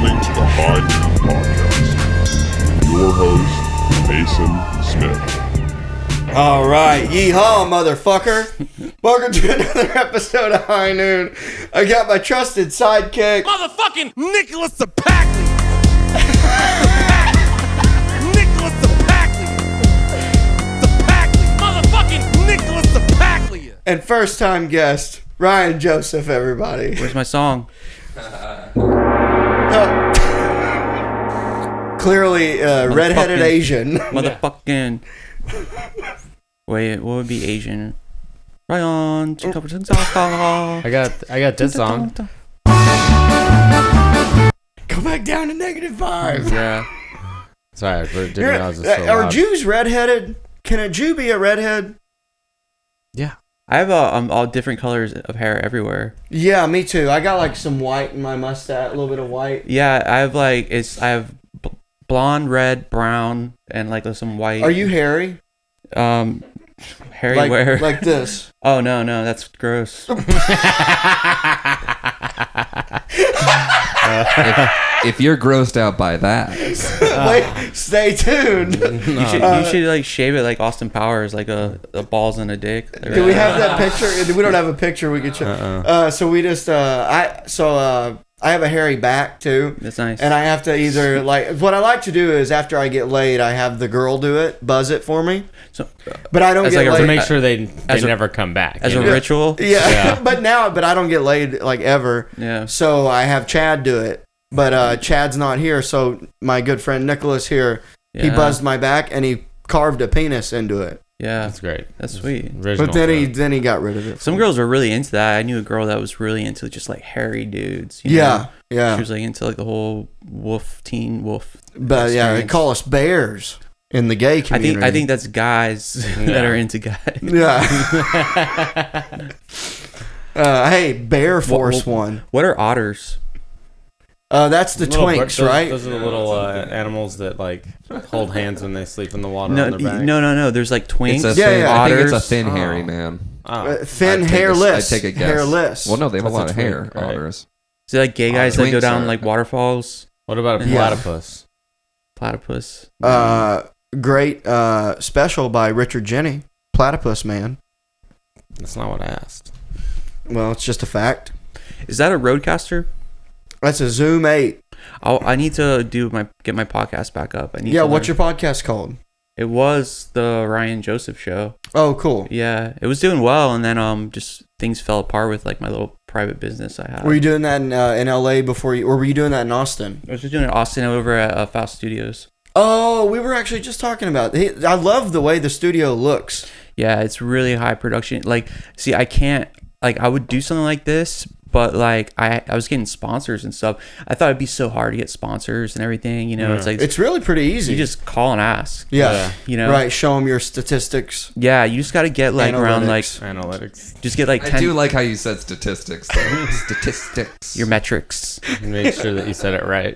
listening to the High Noon Podcast. Your host, Mason Smith. All right, yeehaw, motherfucker. Welcome to another episode of High Noon. I got my trusted sidekick, motherfucking Nicholas Ceppaglia. Nicholas Ceppaglia. Motherfucking Nicholas Ceppaglia. And first-time guest, Ryan Joseph, everybody. Where's my song? Clearly, redheaded Asian. Motherfucking. Wait, what would be Asian? Ryan. I got this song. Go back down to -5. Yeah. Sorry, but it didn't realize it's so Are loud. Jews redheaded? Can a Jew be a redhead? Yeah. I have all different colors of hair everywhere. Yeah, me too. I got like some white in my mustache, a little bit of white. Yeah, I have blonde, red, brown, and like some white. Are you hairy? Hairy like, where? Like this. Oh no, that's gross. If you're grossed out by that, wait, stay tuned. You should like shave it like Austin Powers, like a balls and a dick. Do we have that picture? We don't have a picture we could show. So we just I have a hairy back too. That's nice. And I have to either like what I like to do is after I get laid, I have the girl do it, buzz it for me. So, but I don't get to laid. make sure they never come back as a ritual. Yeah. but I don't get laid like ever. Yeah. So I have Chad do it, but Chad's not here. So my good friend Nicholas here, he buzzed my back and he carved a penis into it. Yeah, that's great. That's sweet. But then he got rid of it. Some girls are really into that. I knew a girl that was really into just like hairy dudes. You know? Yeah. She was like into like the whole teen wolf. But experience. Yeah, they call us bears in the gay community. I think that's guys that are into guys. Yeah. Hey, Bear Force One. What are otters? That's the twinks, right? Those are the little animals that like hold hands when they sleep in the water no, on their back. No. There's like twinks. I think it's a thin, hairy man. Thin, hairless. I take a guess. Hairless. Well, no, they have a lot of hair. Right? Otters. So like gay guys that go down like waterfalls. What about a platypus? Platypus. Great special by Richard Jenny, Platypus Man. That's not what I asked. Well, it's just a fact. Is that a Roadcaster? That's a Zoom 8. I need to get my podcast back up. What's your podcast called? It was the Ryan Joseph Show. Oh, cool. Yeah, it was doing well, and then just things fell apart with like my little private business I had. Were you doing that in LA before or were you doing that in Austin? I was just doing it in Austin over at Faust Studios. Oh, we were actually just talking about it. I love the way the studio looks. Yeah, it's really high production. Like, see, I can't I would do something like this. But like I was getting sponsors and stuff. I thought it'd be so hard to get sponsors and everything. You know, It's like it's really pretty easy. You just call and ask. Yeah. You know, right? Show them your statistics. Yeah, you just got to get like around like analytics. Just get like 10. I do like how you said statistics. Statistics. Your metrics. Make sure that you said it right.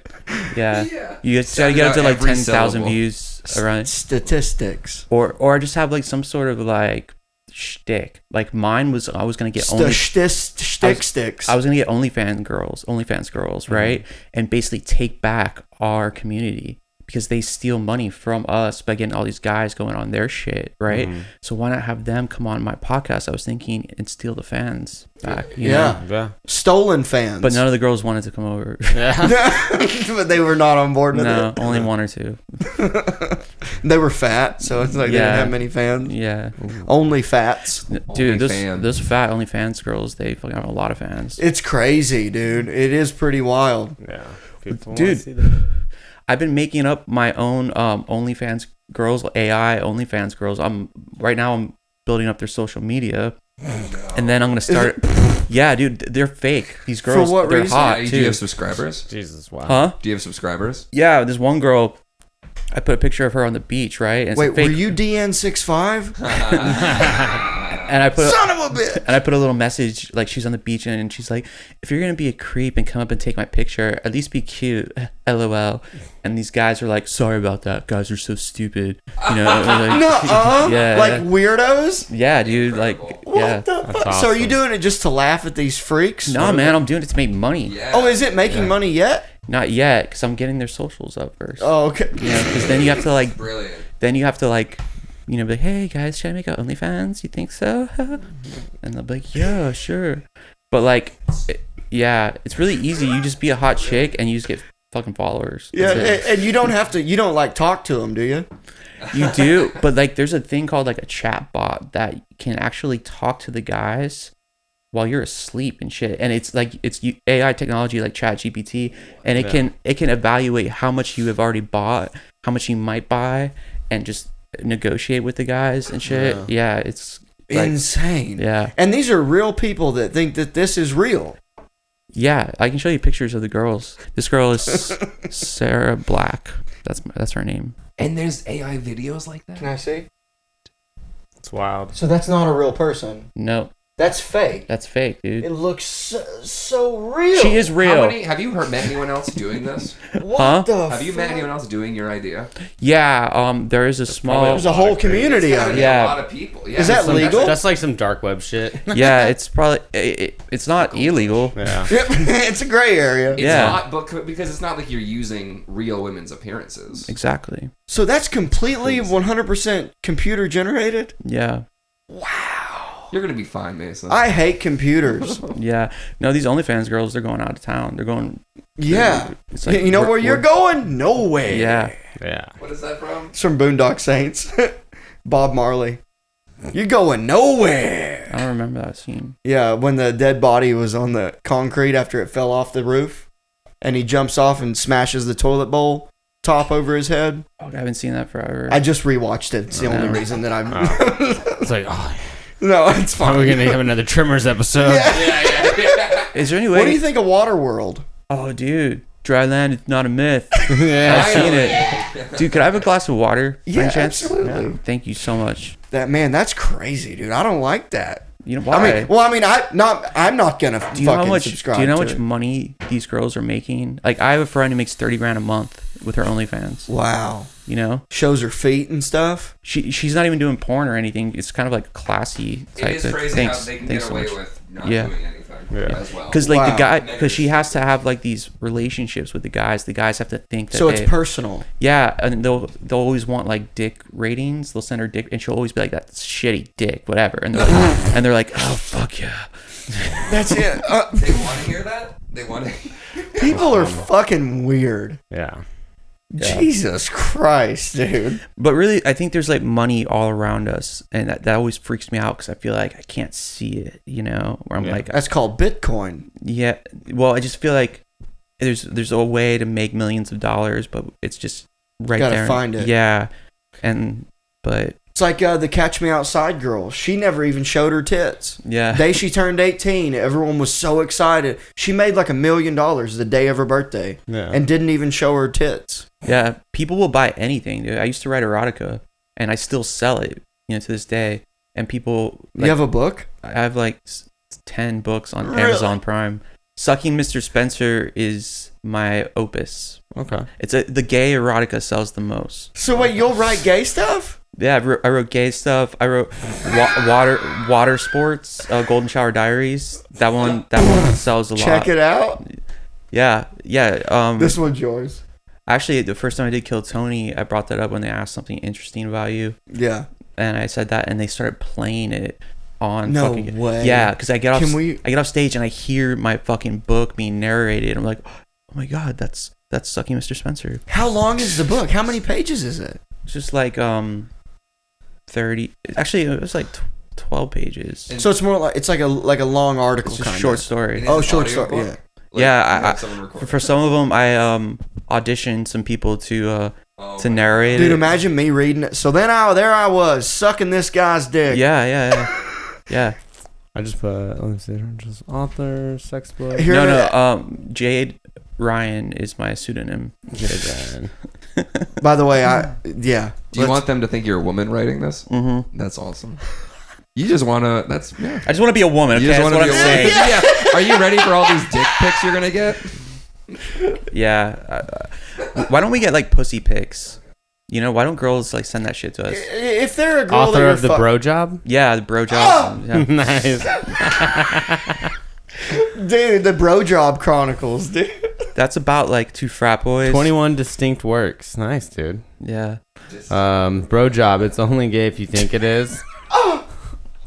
Yeah. You just got to get up to like 10,000 views around statistics. Or just have like some sort of like shtick. Like mine was, I was gonna get sticks. I was gonna get OnlyFans girls, right? And basically take back our community because they steal money from us by getting all these guys going on their shit, right? So why not have them come on my podcast? I was thinking and steal the fans back. You know? Stolen fans. But none of the girls wanted to come over. But they were not on board with it. No, only one or two. They were fat, so it's like they didn't have many fans. Yeah. Only fats. Dude, those fat OnlyFans girls, they fucking have a lot of fans. It's crazy, dude. It is pretty wild. Yeah. Dude, I've been making up my own OnlyFans girls, AI OnlyFans girls. I'm building up their social media, and then I'm gonna start. Yeah, dude, they're fake. These girls, for what they're reason? hot too. Do you have subscribers? Jesus, wow. Huh? Do you have subscribers? Yeah, there's one girl. I put a picture of her on the beach, right? And wait, were you DN65? And I put son of a bitch. And I put a little message like she's on the beach and she's like, if you're gonna be a creep and come up and take my picture, at least be cute, LOL. And these guys are like, sorry about that. Guys are so stupid. You know? Like, yeah, like weirdos. Yeah, dude. Like, what the fuck? Awesome. So are you doing it just to laugh at these freaks? No, man, I'm doing it to make money. Yeah. Oh, is it making money yet? Not yet, because I'm getting their socials up first. Oh, okay. Yeah, because then you have to like, Brilliant. then you have to like, you know, be like, hey guys, should I make an OnlyFans? You think so? And they'll be like, yeah, sure. But like, it's really easy. You just be a hot chick and you just get fucking followers. Yeah, That's it. and you don't have to. You don't like talk to them, do you? You do, but like, there's a thing called like a chat bot that can actually talk to the guys while you're asleep and shit. And it's like it's AI technology like ChatGPT, and it can evaluate how much you have already bought, how much you might buy, and just negotiate with the guys and shit. Yeah, it's like, insane. Yeah, and these are real people that think that this is real. Yeah, I can show you pictures of the girls. This girl is Sarah Black. That's her name. And there's AI videos like that? Can I see? It's wild. So that's not a real person. No, that's fake. That's fake, dude. It looks so real. She is real. Have you met anyone else doing this? What the Have you met anyone else doing your idea? Yeah, there is a small. There's a whole community It's of gotta it. be Yeah. a lot of people. Yeah, Is that legal? That's like some dark web shit. Yeah, it's probably it's not illegal. Yeah. It's a gray area. It's Yeah. not, but because it's not like you're using real women's appearances. Exactly. So that's completely 100% computer generated? Yeah. You're gonna be fine, Mason. I hate computers. Yeah. No, these OnlyFans girls, they're going out of town. They're going. Yeah. It's like, You know where we're- you're going? Nowhere. Yeah. Yeah. What is that from? It's from Boondock Saints. Bob Marley. You're going nowhere. I don't remember that scene. Yeah, when the dead body was on the concrete after it fell off the roof, and he jumps off and smashes the toilet bowl top over his head. Oh, I haven't seen that forever. I just rewatched it. It's the only reason that I'm. It's like, No, it's fine. we're gonna have another Trimmers episode. Is there any way? What do you think of Waterworld? Oh, dude, dry land is not a myth. Yeah. I've seen it. Dude, could I have a glass of water? by Yeah, any chance? absolutely. Thank you so much. That's crazy, dude. I don't like that. You know why? I'm not gonna do you know how fucking much? subscribe. Do you know how to much it. money these girls are making? Like, I have a friend who makes $30,000 a month with her OnlyFans. Wow. You know, Shows her feet and stuff. she's not even doing porn or anything. It's kind of like classy type It is of. crazy Thanks, how they can thanks get so away much. with not Yeah. doing anything as well. Because like Wow. the guy, because she has to have like these relationships with the guys. The guys have to think that. So it's personal. Yeah, and they'll always want like dick ratings. They'll send her dick, and she'll always be like, "That's shitty dick, whatever." And they're like, "Oh fuck yeah." That's it. They want to hear that. They want to. People are fucking weird. Yeah. Jesus Christ, dude. But really, I think there's like money all around us, and that always freaks me out because I feel like I can't see it. You know, where I'm like, That's called Bitcoin. yeah. Well, I just feel like there's a way to make millions of dollars, but it's just right Gotta there. find it. Yeah, but It's like the Catch Me Outside girl. She never even showed her tits. yeah. Day she turned 18, everyone was so excited. She made like $1 million the day of her birthday Yeah. and didn't even show her tits. Yeah, people will buy anything, dude. I used to write erotica, and I still sell it, to this day. And people, You have a book? I have like 10 books on Really? Amazon Prime. Sucking Mr. Spencer is my opus. Okay. It's the gay erotica sells the most. So wait, you'll write gay stuff? Yeah, I wrote gay stuff. I wrote water sports, Golden Shower Diaries. That one sells a lot. Check it out. Yeah. This one's yours. Actually, the first time I did Kill Tony, I brought that up when they asked something interesting about you. Yeah. And I said that, and they started playing it on. No fucking, way. Yeah, because I get off stage and I hear my fucking book being narrated. I'm like, oh my god, that's Sucking Mr. Spencer. How long is the book? How many pages is it? It's just like 30. Actually, it was like 12 pages. So it's more like it's like a long article It's just a kind short of. story. It's Oh, an short audio story. book? Yeah. Like, you Yeah, have someone record For some of them, I auditioned some people to my narrate Dude, it. imagine me reading it. So then there I was sucking this guy's dick. Yeah. I just put, let me see, just author, sex book. Here- Jade Ryan is my pseudonym. By the way, Do you want them to think you're a woman writing this? Mm-hmm. That's awesome. You just want to. That's yeah. I just want to be a woman. Okay, You just that's want what to I'm be a saying. woman. Yeah. Are you ready for all these dick pics you're gonna get? Yeah. Why don't we get like pussy pics? Why don't girls like send that shit to us? If they're a girl that Author you're of the bro job? Yeah, the bro job. Yeah. Nice. Dude, the Bro Job Chronicles, dude. That's about like 2 frat boys. 21 distinct works. Nice, dude. Yeah. Bro job. It's only gay if you think it is.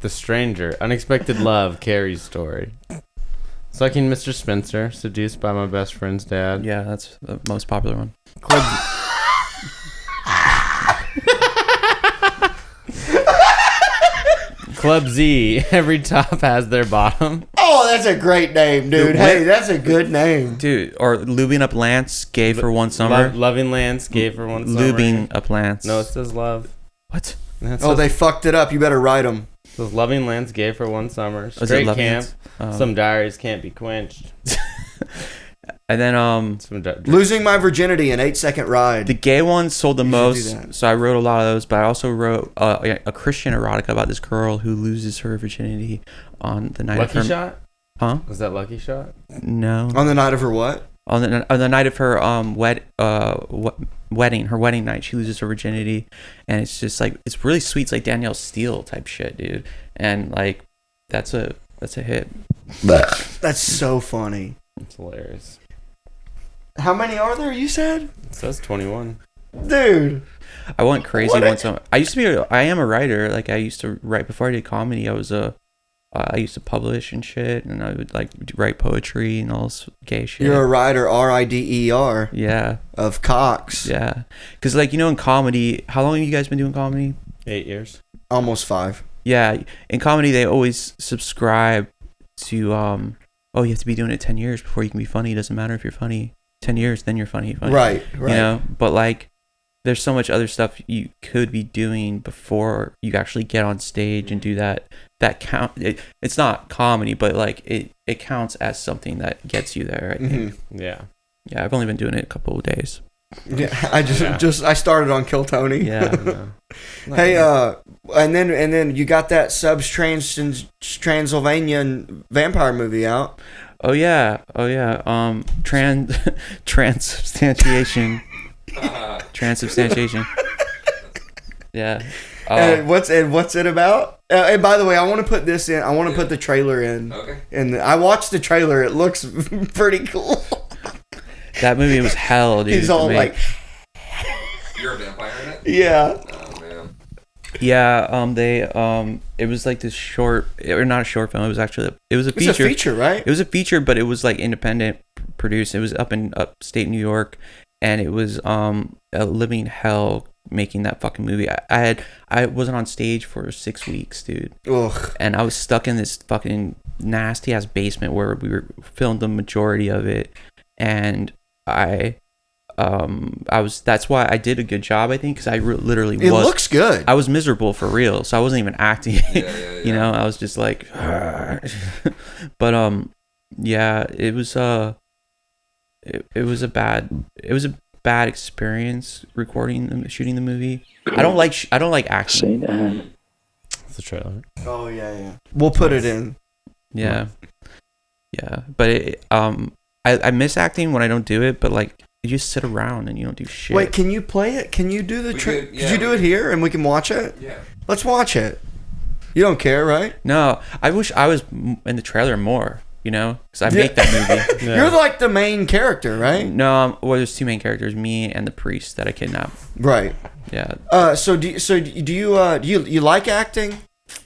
The Stranger. Unexpected love. Carrie's story. Sucking Mr. Spencer. Seduced by my best friend's dad. Yeah, that's the most popular one. Club Z. Every top has their bottom. Oh, that's a great name, dude. Hey, that's a good name. Dude, or Lubing Up Lance, gay for one summer. Loving Lance, gay for one summer. Lubing Up Lance. No, it says love. What? They fucked it up. You better write them. It says Loving Lance, gay for one summer. Is it Straight Loving camp. Lance? Some diaries can't be quenched. And then Losing My Virginity, an 8-second ride. the gay ones sold the You should do most, that. so I wrote a lot of those. But I also wrote a Christian erotica about this girl who loses her virginity on the night of Lucky her. Shot? Huh? Was that Lucky Shot? No. On the night of her what? On the night of her wedding, her wedding night, she loses her virginity, and it's just like it's really sweet. It's like Danielle Steele type shit, dude. And like that's a hit. That's so funny. It's hilarious. How many are there, you said? It says 21. Dude. I went crazy What one summer. I am a writer. Like I used to write before I did comedy. I used to publish and shit, and I would like write poetry and all this gay shit. You're a writer, R-I-D-E-R. Yeah. Of Cox. Yeah. Because like, in comedy, how long have you guys been doing comedy? 8 years. Almost 5. Yeah. In comedy, they always subscribe to, you have to be doing it 10 years before you can be funny. It doesn't matter if you're funny. 10 years, then you're funny. Right. But like, there's so much other stuff you could be doing before you actually get on stage and do that count. It's not comedy, but like it counts as something that gets you there, I think. Yeah. Yeah, I've only been doing it a couple of days. Yeah, I started on Kill Tony. Yeah. Hey, and then you got that Transylvanian vampire movie out. Oh yeah. Transubstantiation. Transubstantiation. Yeah. And what's it about? And by the way, I want to put this in. I want to put the trailer in. Okay. And I watched the trailer. It looks pretty cool. That movie was hell, dude. He's all like, You're a vampire in it? yeah. Oh, man. Yeah, it was like this short, or not a short film. It was actually, it was a feature. It's a feature, right? It was a feature, but it was like independent produced. It was up in upstate New York, and it was a living hell making that fucking movie. I wasn't on stage for 6 weeks, dude. Ugh. And I was stuck in this fucking nasty ass basement where we were filmed the majority of it, and that's why I did a good job, I think, because I literally It looks good. I was miserable for real, so I wasn't even acting. Yeah. You know, I was just like, but yeah, it was a bad experience shooting the movie. I don't like acting. It's the trailer. Oh yeah. We'll put it in. Yeah, but I miss acting when I don't do it, but like you just sit around and you don't do shit. Wait, can you play it? Can you do the could, Could you do it here and we can watch it? Yeah. Let's watch it. You don't care, right? No, I wish I was in the trailer more, you know, because I make that movie. Yeah. You're like the main character, right? No, well, there's 2 main characters, me and the priest that I kidnapped. Right. Yeah. So do you like acting,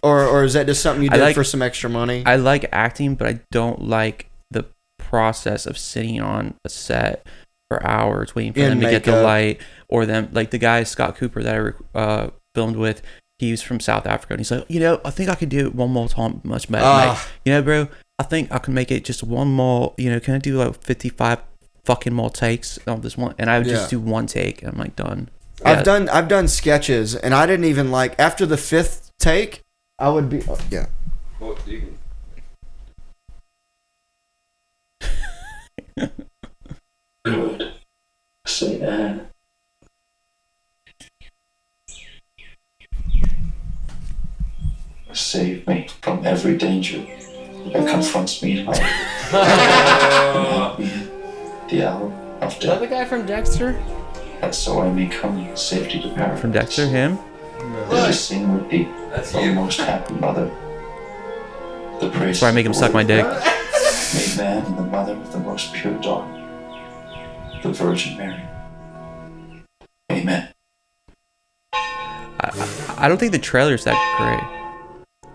or is that just something you did for some extra money? I like acting, but I don't like the process of sitting on a set for hours waiting for them to get the light, or them like the guy Scott Cooper that I filmed with. He's from South Africa, and he's like, I think I could do it one more time much better. Like, bro, I think I can make it just one more. Can I do like 55 fucking more takes on this one? And I would just do one take, and I'm like done. Yeah. I've done sketches, and I didn't even like after the 5th take, I would be yeah. Well, you can... Good. Say that. Save me from every danger that confronts me in life. Help me the hour of Is that the death, guy from Dexter? that so I may come in safety to paradise. From Dexter, him? Let us sing with thee, That's O you. most happy mother. The praise That's why I make him suck my dick. made man and the mother of the most pure dawn. the Virgin Mary. Amen. I don't think the trailer's that great.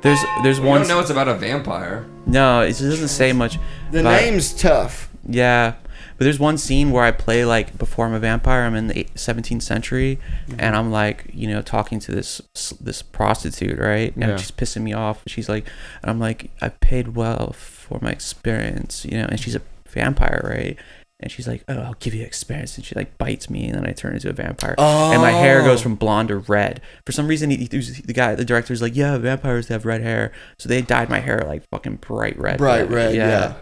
There's We one. don't know it's about a vampire. No, it doesn't say much. The but- name's tough. Yeah, but there's one scene where I play like before I'm a vampire. I'm in the 17th century, and I'm like, talking to this prostitute, right? And Yeah. she's pissing me off. She's like, and I'm like, I paid well for my experience, and she's a vampire, right? And she's like, oh, I'll give you experience. And she like bites me, and then I turn into a vampire. Oh. And my hair goes from blonde to red. For some reason, the director's like, yeah, vampires have red hair. So they dyed my hair like fucking bright red. Bright red, yeah.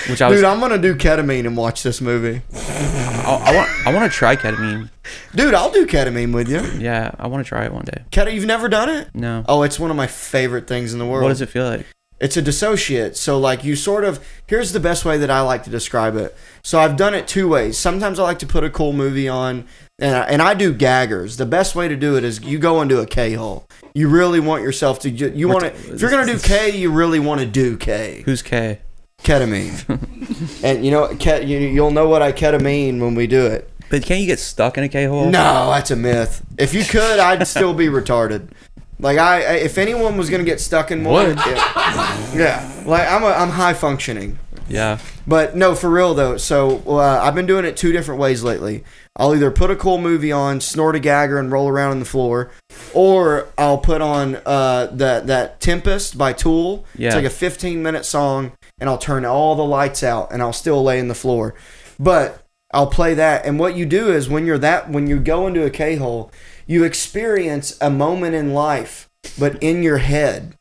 Which I was, Dude, I'm gonna do ketamine and watch this movie. I want to try ketamine. Dude, I'll do ketamine with you. Yeah, I want to try it one day. You've never done it? No. Oh, it's one of my favorite things in the world. What does it feel like? It's a dissociate. So, like, you sort of... Here's the best way that I like to describe it. So, I've done it two ways. Sometimes I like to put a cool movie on, and I do gaggers. The best way to do it is you go into a K-hole. You really want yourself to... You want to... If you're going to do K, you really want to do K. Who's K? Ketamine. And, you'll know what I ketamine when we do it. But can't you get stuck in a K-hole? No, that's a myth. If you could, I'd still be retarded. Like if anyone was gonna get stuck in one, yeah. Like I'm high functioning. Yeah. But no, for real though. So I've been doing it two different ways lately. I'll either put a cool movie on, snort a gagger, and roll around on the floor, or I'll put on that Tempest by Tool. Yeah. It's like a 15-minute song, and I'll turn all the lights out, and I'll still lay in the floor. But I'll play that, and what you do is when you go into a K-hole, you experience a moment in life, but in your head.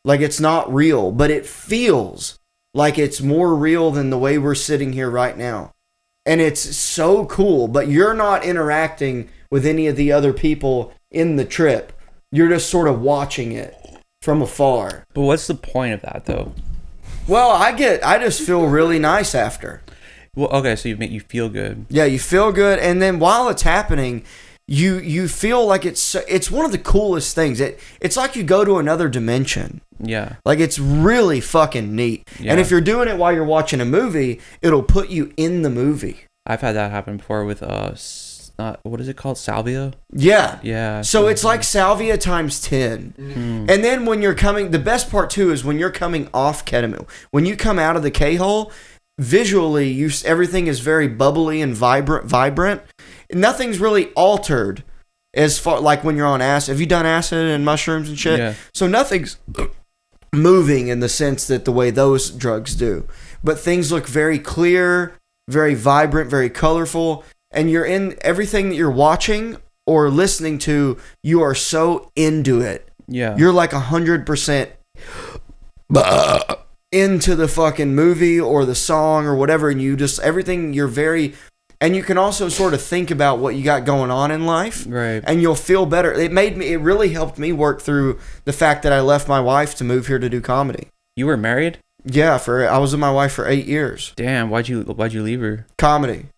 Like it's not real, but it feels like it's more real than the way we're sitting here right now. And it's so cool, but you're not interacting with any of the other people in the trip. You're just sort of watching it from afar. But what's the point of that though? Well, I just feel really nice after. Well, okay, so you feel good. Yeah, you feel good, and then while it's happening, you feel like it's one of the coolest things. It's like you go to another dimension. Yeah. Like it's really fucking neat. Yeah. And if you're doing it while you're watching a movie, it'll put you in the movie. I've had that happen before with what is it called? Salvia? Yeah. Yeah. So it's like salvia times 10. Mm. And then when you're coming, the best part too is when you're coming off ketamine. When you come out of the K-hole, visually everything is very bubbly and vibrant. Nothing's really altered as far like when you're on acid. Have you done acid and mushrooms and shit? Yeah. So nothing's moving in the sense that the way those drugs do. But things look very clear, very vibrant, very colorful, and you're in everything that you're watching or listening to, you are so into it. Yeah. You're like 100% into the fucking movie or the song or whatever, and you just everything you're very. And you can also sort of think about what you got going on in life. Right. And you'll feel better. It really helped me work through the fact that I left my wife to move here to do comedy. You were married? Yeah, I was with my wife for 8 years. Damn, why'd you leave her? Comedy.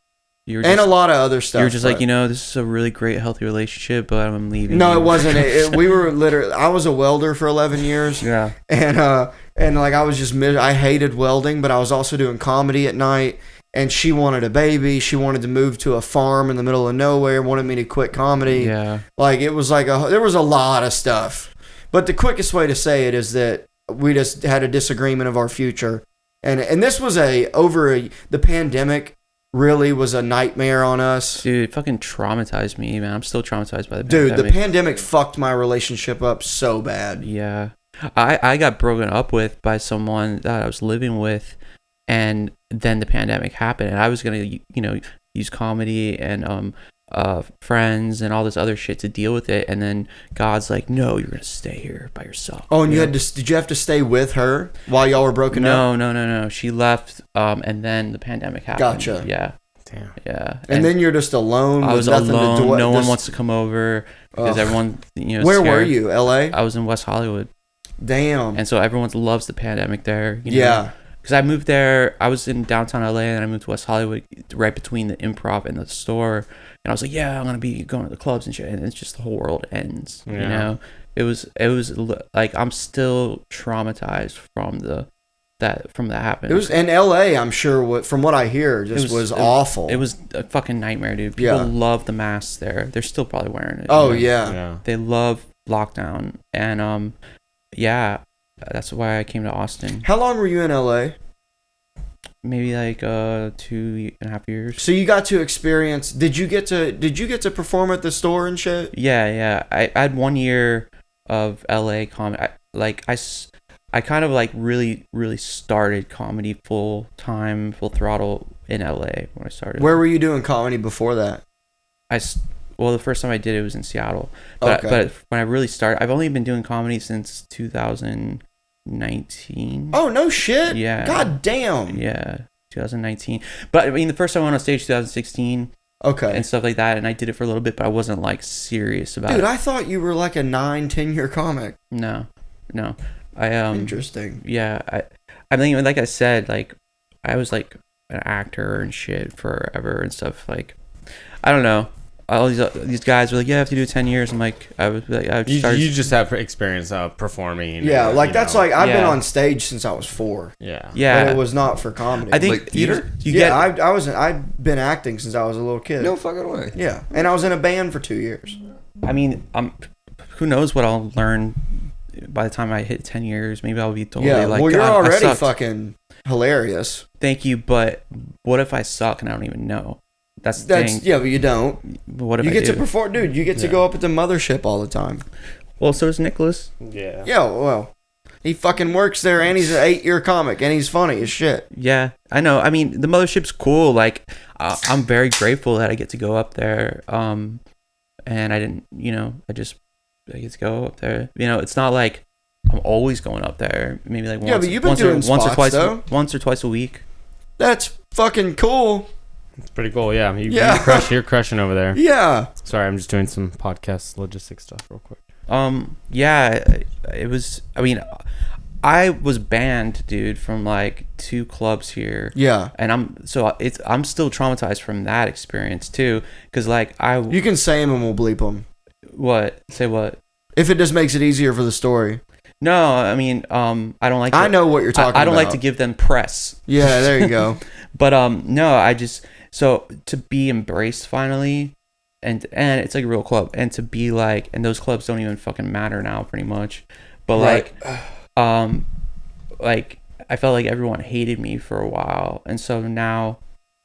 You were and a lot of other stuff. You were just but- like, this is a really great, healthy relationship, but I'm leaving. No, you. it wasn't. We were literally. I was a welder for 11 years. Yeah. And like I was just. I hated welding, but I was also doing comedy at night. And she wanted a baby. She wanted to move to a farm in the middle of nowhere. Wanted me to quit comedy. Yeah. Like it was like there was a lot of stuff. But the quickest way to say it is that we just had a disagreement of our future, and this was the pandemic. Really was a nightmare on us. Dude, it fucking traumatized me, man. I'm still traumatized by the Dude, pandemic. the pandemic fucked my relationship up so bad. Yeah. I got broken up with by someone that I was living with, and then the pandemic happened, and I was going to, use comedy and friends and all this other shit to deal with it, and then God's like, no, you're going to stay here by yourself. Oh, and did you have to stay with her while y'all were broken up? No. She left, and then the pandemic happened. Gotcha. Yeah. Damn. Yeah. And then you're just alone. I with was nothing alone. To do. No one wants to come over because Ugh. everyone, Where were scared. you? L.A. I was in West Hollywood. Damn. And so everyone loves the pandemic there. Yeah. Because I moved there, I was in downtown LA, and I moved to West Hollywood right between the Improv and the store. And I was like, yeah, I'm going to be going to the clubs and shit. And it's just the whole world ends, Yeah. It was like, I'm still traumatized from the that happened. It was in L.A. I'm sure. From what I hear, was awful. It was a fucking nightmare, dude. People love the masks there. They're still probably wearing it. Oh yeah. They love lockdown, and yeah, that's why I came to Austin. How long were you in L.A.? Maybe like 2.5 years. So you got to experience. Did you get to perform at the store and shit? Yeah. I had 1 year of LA comedy. I kind of like really started comedy full throttle in LA when I started. Where were you doing comedy before that? Well, the first time I did it was in Seattle. But when I really started, I've only been doing comedy since 2019. Oh, no shit. Yeah. God damn. Yeah, 2019. But I mean, the first time I went on stage 2016. Okay. And stuff like that, and I did it for a little bit, but I wasn't like serious about it. Dude, I thought you were like a 9-10 year comic. No. Interesting. Yeah, I mean, like I said, like I was like an actor and shit forever and stuff. Like, I don't know. All these guys were like, yeah, I have to do 10 years. I'm like, you just have experience performing. Yeah, like that's like I've been on stage since I was 4. Yeah. But it was not for comedy. I think like theater. I've been acting since I was a little kid. No fucking way. Yeah, and I was in a band for 2 years. I mean, who knows what I'll learn by the time I hit 10 years. Maybe I'll be totally like, well, you're God, already fucking hilarious. Thank you, but what if I suck and I don't even know? That's the thing. Yeah, but you don't. But what if you I get do? to perform, dude? You get to go up at the mothership all the time. Well, so does Nicholas. Yeah. Yeah, well, he fucking works there, and he's an 8-year comic, and he's funny as shit. Yeah, I know. I mean, the mothership's cool. Like, I'm very grateful that I get to go up there. And I didn't, I get to go up there. It's not like I'm always going up there. Maybe like once. Yeah, but you've been doing spots, though. Once or twice a week. That's fucking cool. It's pretty cool. Yeah, you're crushing over there. Yeah. Sorry, I'm just doing some podcast logistics stuff real quick. Yeah, it was. I mean, I was banned, dude, from like 2 clubs here. Yeah. And I'm still traumatized from that experience too, because like You can say them and we'll bleep them. What? Say what? If it just makes it easier for the story. No, I mean, I don't like. I know what you're talking about. I don't like to give them press. Yeah, there you go. But no, so to be embraced finally, and it's like a real club, and to be like, and those clubs don't even fucking matter now, pretty much. But right. like I felt like everyone hated me for a while, and so now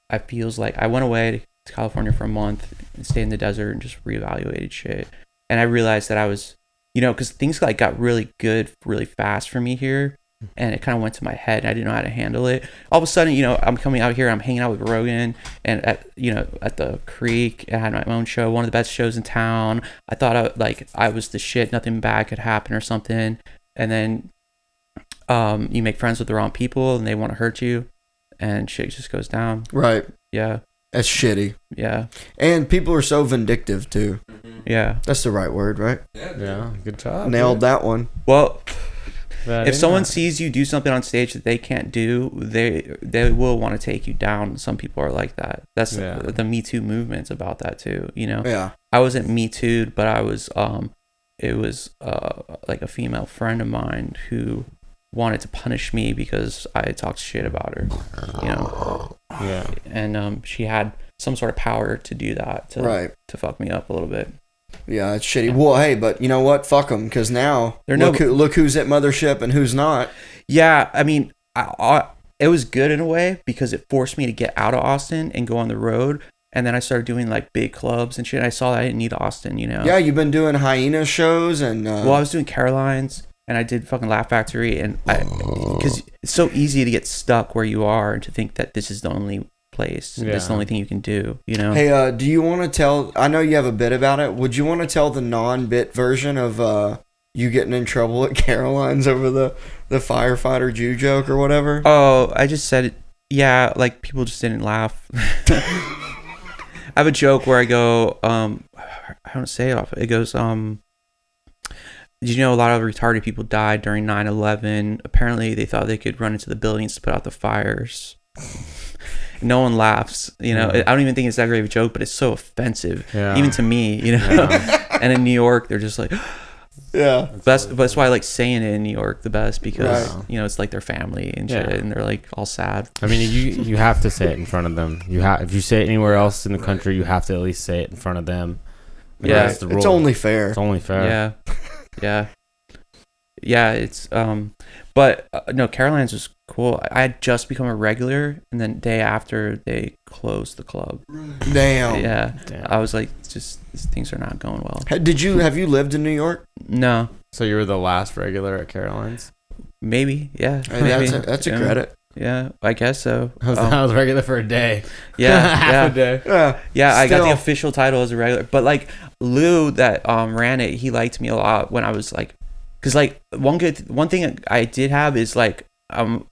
I feels like I went away to California for a month and stayed in the desert and just reevaluated shit, and I realized that I was, because things like got really good really fast for me here. And it kind of went to my head, and I didn't know how to handle it. All of a sudden, I'm coming out here, I'm hanging out with Rogan, and at the Creek, I had my own show, one of the best shows in town. I thought I was the shit, nothing bad could happen or something. And then you make friends with the wrong people, and they want to hurt you, and shit just goes down. Right. Yeah. That's shitty. Yeah. And people are so vindictive too. Yeah. That's the right word, right? Yeah. Good job. Nailed that one. Well, if someone sees you do something on stage that they can't do, they will want to take you down. Some people are like that. That's the Me Too movement's about that too. Yeah. I wasn't Me Too'd, but I was. It was like a female friend of mine who wanted to punish me because I talked shit about her. Yeah. And she had some sort of power to do that. To fuck me up a little bit. Yeah, it's shitty. Well, hey, but you know what? Fuck them, because now look who's at Mothership and who's not. Yeah, I mean, it was good in a way because it forced me to get out of Austin and go on the road. And then I started doing like big clubs and shit. And I saw that I didn't need Austin, Yeah, you've been doing Hyena shows and. Well, I was doing Caroline's and I did fucking Laugh Factory, and because it's so easy to get stuck where you are and to think that this is the only place. Yeah. That's the only thing you can do, Hey, do you want to tell, I know you have a bit about it, would you want to tell the non-bit version of you getting in trouble at Caroline's over the firefighter Jew joke or whatever? Oh, I just said it. Yeah, like people just didn't laugh. I have a joke where I go, I don't say it off. It goes, did you know a lot of retarded people died during 9/11? Apparently they thought they could run into the buildings to put out the fires. No one laughs, I don't even think it's that great of a joke, but it's so offensive, even to me, And in New York, they're just like, Yeah. That's why I like saying it in New York the best, because Right. you know it's like their family and shit, Yeah. and they're like all sad. I mean, you have to say it in front of them. If you say it anywhere else in the country, you have to at least say it in front of them. Yeah. That's the It's rule. only fair. It's only fair. Yeah. It's but no, Caroline's was cool. I had just become a regular, and then day after they closed the club. Damn. Yeah, Damn. I was like, just things are not going well. Have you lived in New York? No, So you were the last regular at Caroline's? maybe, yeah. Hey, maybe. that's a Yeah. credit. Yeah, I guess so. I was regular for a day. Yeah, Half yeah. a day. Yeah. I got the Still. official title as a regular, but like Lou that ran it, he liked me a lot when I was like, because like one thing I did have is like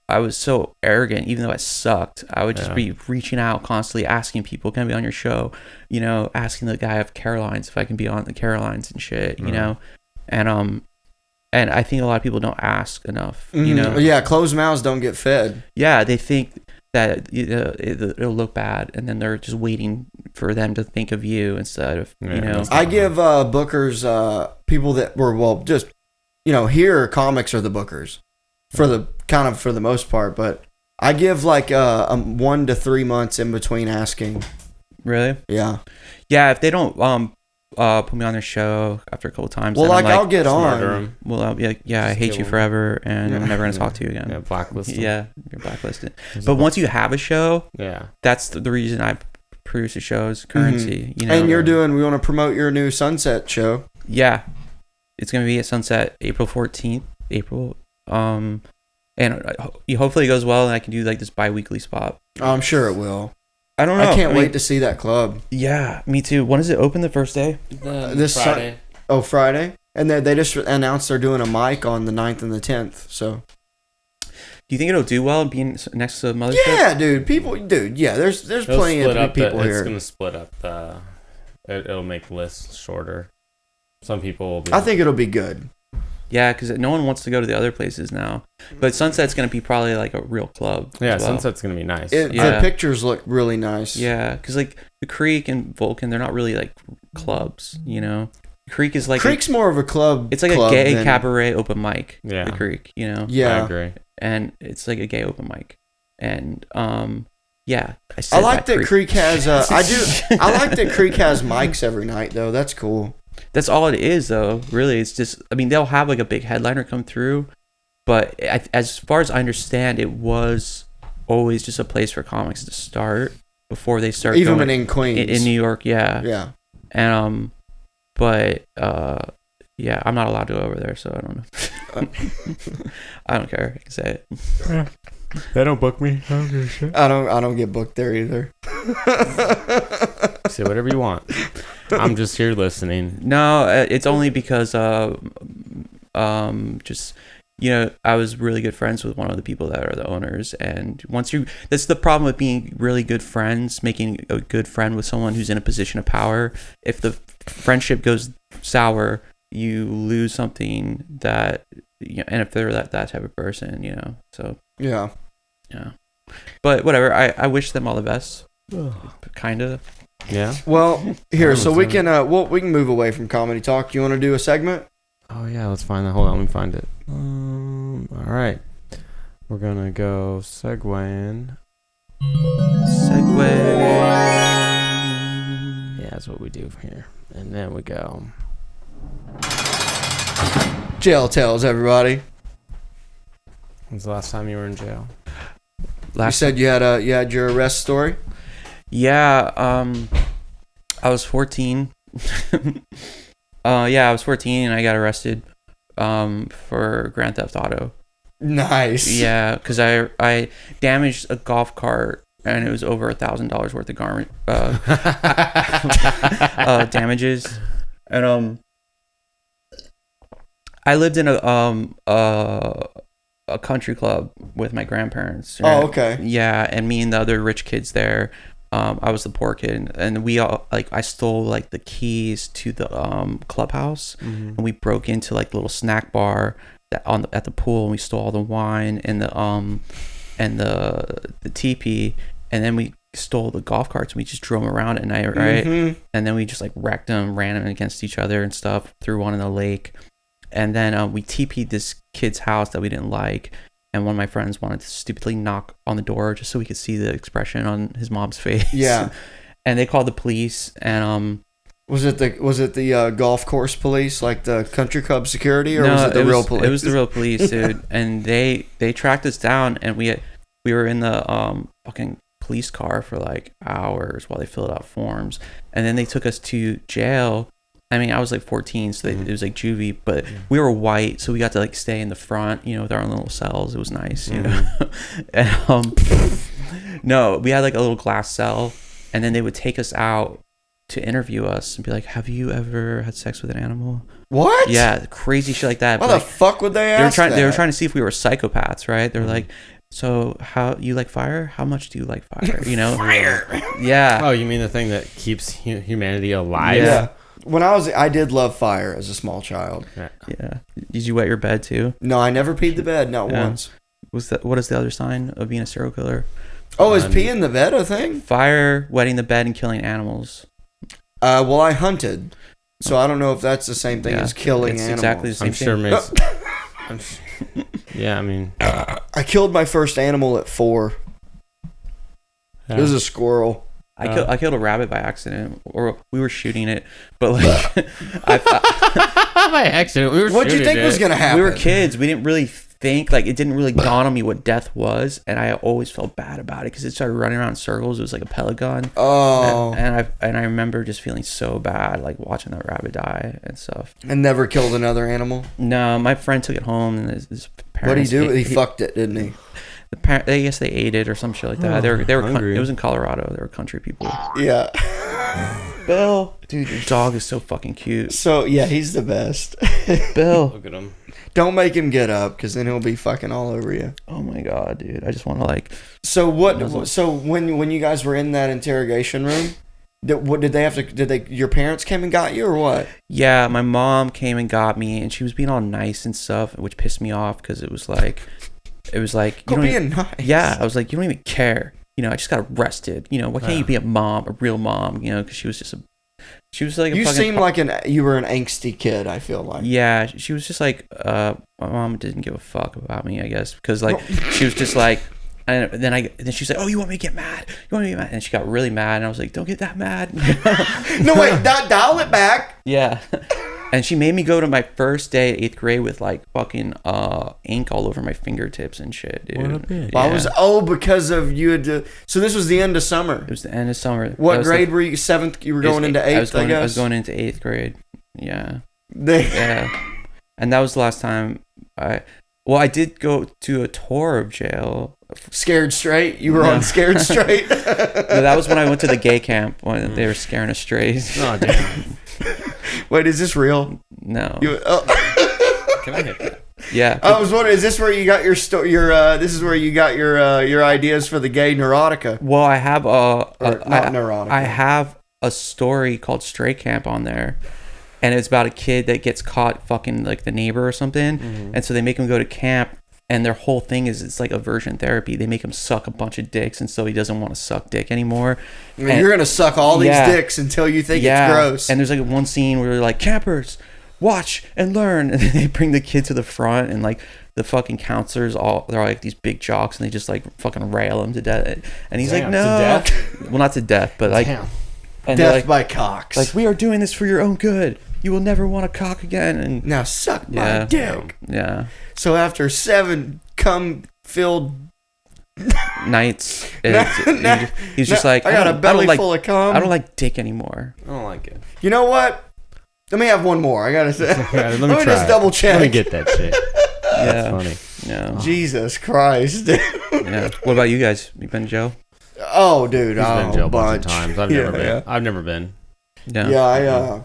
I was so arrogant, even though I sucked. I would just be reaching out constantly, asking people, "Can I be on your show?" You know, asking the guy of Caroline's if I can be on the Caroline's and shit. You know, and I think a lot of people don't ask enough. You know, Yeah, closed mouths don't get fed. yeah, they think that it'll look bad, and then they're just waiting for them to think of you instead of you know. I give bookers, people that were just here comics are the bookers for the most part, but I give like 1 to 3 months in between asking. Really? Yeah. Yeah, if they don't put me on their show after a couple times, Well, then I'm like I'll get Smarter on. 'em. well, I'll be like, yeah, I Just hate kill you 'em. forever, and Yeah. I'm never gonna talk to you again. Yeah, blacklist 'em. Yeah, you're blacklisted. But once you have a show, Yeah. that's the reason I produce a show is currency. You know, And we want to promote your new Sunset show. yeah, it's gonna be at Sunset April 14th. And hopefully it goes well, and I can do like this bi-weekly spot. I'm sure it will. I don't know. I can't mean, wait to see that club. Yeah, me too. When does it open? The first day? This Friday. Friday? And they just announced they're doing a mic on the 9th and the 10th. So Do you think it'll do well being next to Mothership? yeah, dude. Yeah, there's It'll plenty split of up people It's here. gonna split up the. It'll make lists shorter. Some people will be. I think it'll be good. Yeah, because no one wants to go to the other places now. But Sunset's gonna be probably like a real club. Yeah, as well. Sunset's gonna be nice. The Yeah. pictures look really nice. Yeah, because like the Creek and Vulcan, they're not really like clubs. You know, Creek is like Creek's more of a club. it's like club a gay than- cabaret open mic. Yeah. The Creek, you know. I Yeah. agree. And it's like a gay open mic, and yeah, I like that Creek has. I like that Creek has mics every night though. That's cool. That's all it is, though. Really, it's just. I mean, they'll have like a big headliner come through, but as far as I understand, it was always just a place for comics to start before they start. Even going, in Queens. in New York, yeah. Yeah. And but yeah, I'm not allowed to go over there, so I don't know. I don't care. I can say it. They don't book me. I don't give a shit. I don't get booked there either. Say whatever you want. I'm just here listening. No, it's only because just I was really good friends with one of the people that are the owners, and that's the problem with being really good friends, making a good friend with someone who's in a position of power. If the friendship goes sour, you lose something that, and if they're that type of person, so Yeah. yeah. But whatever, I wish them all the best. Kind of. Yeah. Well, here, so we can we can move away from comedy talk. You want to do a segment? Oh yeah, let's find that. Hold on, let me find it. All right, we're gonna go segueing. Yeah, that's what we do here, and then we go. Jail tells everybody. When's the last time you were in jail? You said you had your arrest story. Yeah, I was 14. I was 14 and I got arrested for Grand Theft Auto. Nice. Yeah, because I damaged a golf cart and it was over $1,000 worth of garment damages. And I lived in a country club with my grandparents. Oh, okay. Yeah, and me and the other rich kids there. I was the poor kid, and we all I stole like the keys to the clubhouse, and we broke into like the little snack bar that at the pool, and we stole all the wine and the teepee, and then we stole the golf carts and we just drove them around at night, right? Mm-hmm. And then we just like wrecked them, ran them against each other and stuff, threw one in the lake. And then we TP'd this kid's house that we didn't like. And one of my friends wanted to stupidly knock on the door just so we could see the expression on his mom's face. Yeah. And they called the police. And was it the golf course police, like the country club security, or was it the real police? It was the real police, dude. And they tracked us down, and we were in the fucking police car for like hours while they filled out forms, and then they took us to jail. I mean, I was like 14, so it was like juvie, but we were white, so we got to like stay in the front, you know, with our own little cells. It was nice, you know. And no, we had like a little glass cell, and then they would take us out to interview us and be like, "Have you ever had sex with an animal?" What? Yeah, crazy shit like that. Why but, the like, fuck would they ask that? They were trying to see if we were psychopaths, right? They're like, "So how you like fire? How much do you like fire?" You know, Fire. Yeah. Oh, you mean the thing that keeps humanity alive? Yeah. When I did love fire as a small child. Yeah. Did you wet your bed too? No, I never peed the bed, not Yeah. once. What is the other sign of being a serial killer? Oh, is peeing the bed a thing? Fire, wetting the bed, and killing animals. Well, I hunted, so I don't know if that's the same thing as killing it's animals. exactly the same I'm sure thing. Yeah, I mean, I killed my first animal at 4. It was a squirrel. I killed a rabbit by accident, or we were shooting it, but like, by accident. We were. What'd you think was gonna happen? we were kids. We didn't really think, like, it didn't really dawn on me what death was, and I always felt bad about it because it started running around in circles. It was like a pelican. Oh. And I remember just feeling so bad, like watching that rabbit die and stuff. And never killed another animal? No, my friend took it home, and his parents. What'd he do? He fucked it, didn't he? I guess they ate it or some shit like that. They were hungry. it was in Colorado. They were country people. Yeah. Bill, dude, your dog is so fucking cute. So, yeah, he's the best. Bill, Look at him. Don't make him get up, because then he'll be fucking all over you. oh my god, dude, I just want to like. So what? So when you guys were in that interrogation room, your parents came and got you, or what? Yeah, my mom came and got me, and she was being all nice and stuff, which pissed me off because it was like you don't being even, nice. Yeah, I was like, you don't even care. You know, I just got arrested. You know, why can't you be a mom, a real mom? You know, because she was like You seem like you were an angsty kid, I feel like. Yeah, she was just like, my mom didn't give a fuck about me, I guess, because like she was just like, and then she's like, oh, you want me to get mad? You want me to get mad? And she got really mad, and I was like, don't get that mad. No, wait, dial it back. Yeah. And she made me go to my first day at 8th grade with like fucking ink all over my fingertips and shit, dude. What a bitch. Well, because of you had to. So this was the end of summer. It was the end of summer. What grade were you? 7th? You were going into 8th, I guess. I was going into 8th grade. Yeah. Yeah. And that was the last time I did go to a tour of jail. Scared Straight? You were on Scared Straight? No, that was when I went to the gay camp when they were scaring us straight. Oh damn. Wait, is this real? No. Can I hit that? Yeah. I was wondering, is this where you got this is where you got your ideas for the gay neurotica? Well, I have Not neurotica. I have a story called Stray Camp on there. And it's about a kid that gets caught fucking like the neighbor or something. Mm-hmm. And so they make him go to camp, and their whole thing is it's like aversion therapy. They make him suck a bunch of dicks, and so he doesn't want to suck dick anymore. I mean, you're going to suck all these dicks until you think it's gross. And there's like one scene where they're like, campers, watch and learn. And then they bring the kid to the front, and like the fucking counselors, they're like these big jocks, and they just like fucking rail him to death. And he's like, no. To death? Well, not to death, but like. Damn. And Death like, by cocks. Like, we are doing this for your own good. You will never want to cock again. And now suck my dick. Yeah. So after 7 cum-filled nights, he's just like, I got a belly full of cum. I don't like dick anymore. I don't like it. You know what? Let me have one more. I gotta say. Let me just double check. Let me get that shit. That's funny. Yeah. Jesus Christ. Yeah. What about you guys? You been to jail? Oh, dude. He's been in jail a bunch of times. I've never been. Yeah. I've never been. Yeah. Yeah.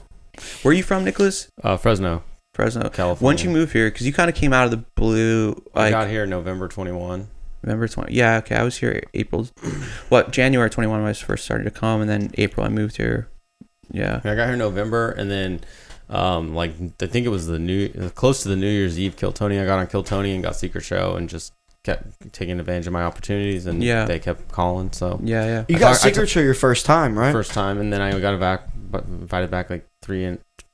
Where are you from, Nicholas? Fresno, California. Once you moved here, because you kind of came out of the blue. Like, I got here November 21. November 20. Yeah, okay. I was here January 21 when I first started to come, and then April I moved here. Yeah. I got here in November, and then I think it was close to the New Year's Eve Kill Tony. I got on Kill Tony and got Secret Show and just kept taking advantage of my opportunities, and they kept calling. So you got Secret Show your first time, right? First time, and then I got invited back like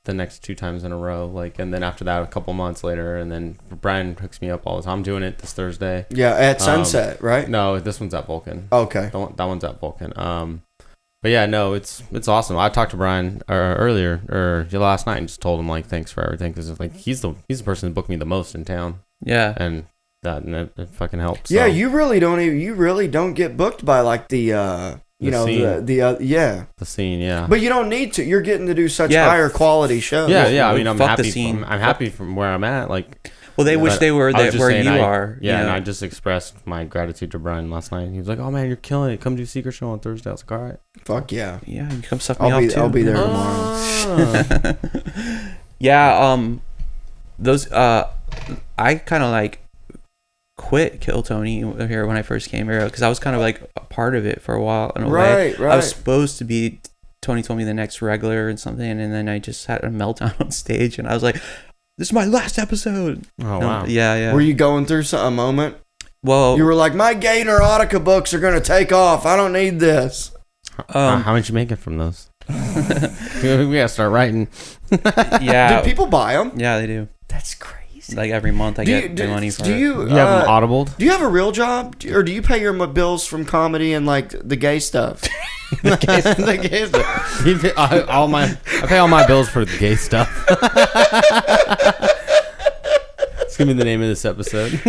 the next 2 times in a row. Like, and then after that, a couple months later, and then Brian hooks me up all the time. I'm doing it this Thursday. Yeah, at Sunset, right? No, this one's at Vulcan. Okay. That one's at Vulcan. But yeah, no, it's awesome. I talked to Brian earlier or last night and just told him like thanks for everything because like he's the person who booked me the most in town. Yeah, and it fucking helps. Yeah, so. you really don't get booked by like the the scene, yeah. But you don't need to. You're getting to do such higher quality shows. Yeah. I mean, I'm happy. I'm happy from where I'm at. Like, well, they wish they were where you are. Yeah, and I just expressed my gratitude to Brian last night. He was like, "Oh man, you're killing it. Come do Secret Show on Thursday." I was like, "All right." Fuck yeah. Yeah, you come suck me off too. I'll be there tomorrow. Yeah. Those. I kind of like quit Kill Tony here when I first came here because I was kind of like a part of it for a while in a way. I was supposed to be. Tony told me the next regular and something, and then I just had a meltdown on stage, and I was like, "This is my last episode." Oh wow! Yeah. Were you going through a moment? Well, you were like, "My gay erotica books are gonna take off. I don't need this." How much you making from those? We gotta start writing. Yeah. Do people buy them? Yeah, they do. That's crazy. Like every month I get the money from it. Do you have them audibled? Do you have a real job, or do you pay your bills from comedy and like the gay stuff? the gay stuff. I pay all my bills for the gay stuff. It's gonna be the name of this episode.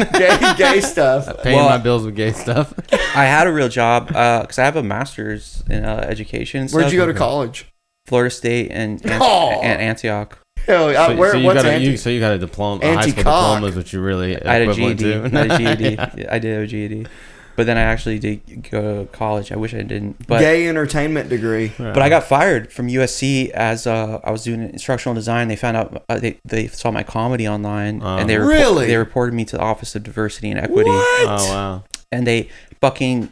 gay stuff. Paying my bills with gay stuff. I had a real job because I have a master's in education. And Where'd stuff. you go to college? Florida State and Antioch. Hell, so you got a diploma, a high school diploma is what you really I had a GED. Yeah. I did have a GED. But then I actually did go to college. I wish I didn't. But gay entertainment degree. But I got fired from USC as I was doing instructional design. They found out they saw my comedy online, and they reported me to the Office of Diversity and Equity. What? Oh wow! And they fucking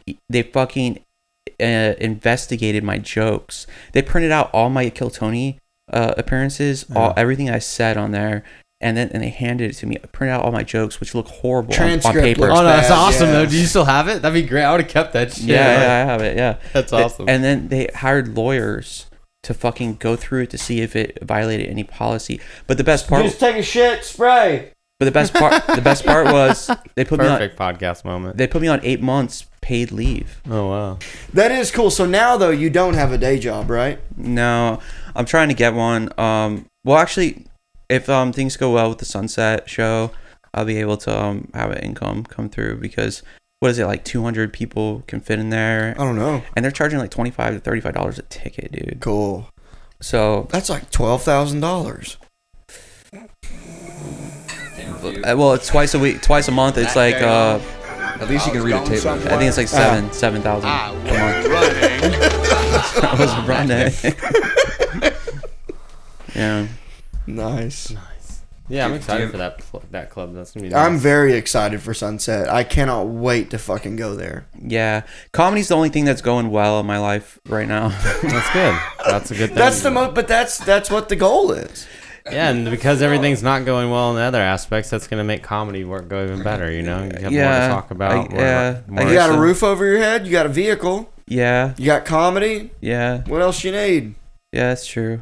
investigated my jokes. They printed out all my Kill Tony appearances, everything I said on there. And they handed it to me. I printed out all my jokes, which look horrible on paper. Oh, no, that's awesome, though. Do you still have it? That'd be great. I would have kept that shit. Yeah, I have it, yeah. That's awesome. And then they hired lawyers to fucking go through it to see if it violated any policy. But the best part... Just take a shit, spray. But the best part was they put Perfect podcast moment. They put me on 8 months paid leave. Oh, wow. That is cool. So now, though, you don't have a day job, right? No. I'm trying to get one. Well, actually... If things go well with the Sunset show, I'll be able to have an income come through because what is it, like 200 people can fit in there? I don't know. And they're charging like $25 to $35 a ticket, dude. Cool. So that's like $12,000. Well, it's twice a month. It's like at least you can read a tape. I think it's like 7,000 a month. I was running. Yeah. Nice. Yeah, I'm excited for that club. That's gonna be nice. I'm very excited for Sunset. I cannot wait to fucking go there. Yeah, comedy's the only thing that's going well in my life right now. That's good. That's a good thing. That's but that's what the goal is. Yeah, and because everything's not going well in the other aspects, that's gonna make comedy work go even better. You know, you have more to talk about. You got a roof over your head. You got a vehicle. Yeah. You got comedy. Yeah. What else you need? Yeah, that's true.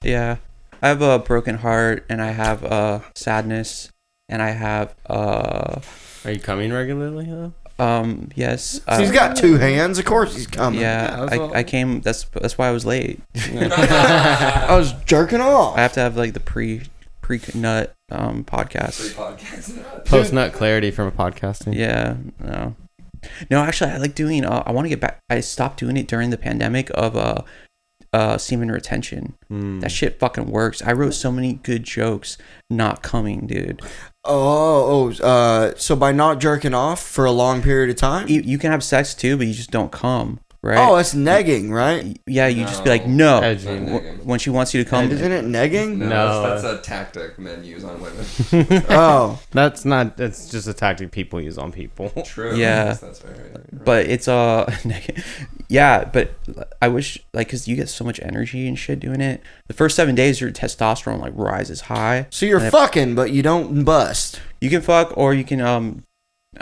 Yeah. I have a broken heart, and I have sadness, and I have Are you coming regularly though? Yes. So he's got two hands. Of course he's coming. Yeah, I came. That's why I was late. I was jerking off. I have to have like the pre-nut podcast. Post nut clarity from a podcasting. Yeah. No, actually, I like doing. I want to get back. I stopped doing it during the pandemic of semen retention. That shit fucking works. I wrote so many good jokes not coming, dude. So by not jerking off for a long period of time, you can have sex too, but you just don't come, right? Oh, that's negging, right? Yeah, you just be like no when she wants you to come. Isn't it negging? No, that's a tactic men use on women. Oh, that's not. It's just a tactic people use on people. True. Yeah, that's right. But it's yeah, but I wish because you get so much energy and shit doing it. The first 7 days, your testosterone like rises high. So you're fucking, but you don't bust. You can fuck, or you can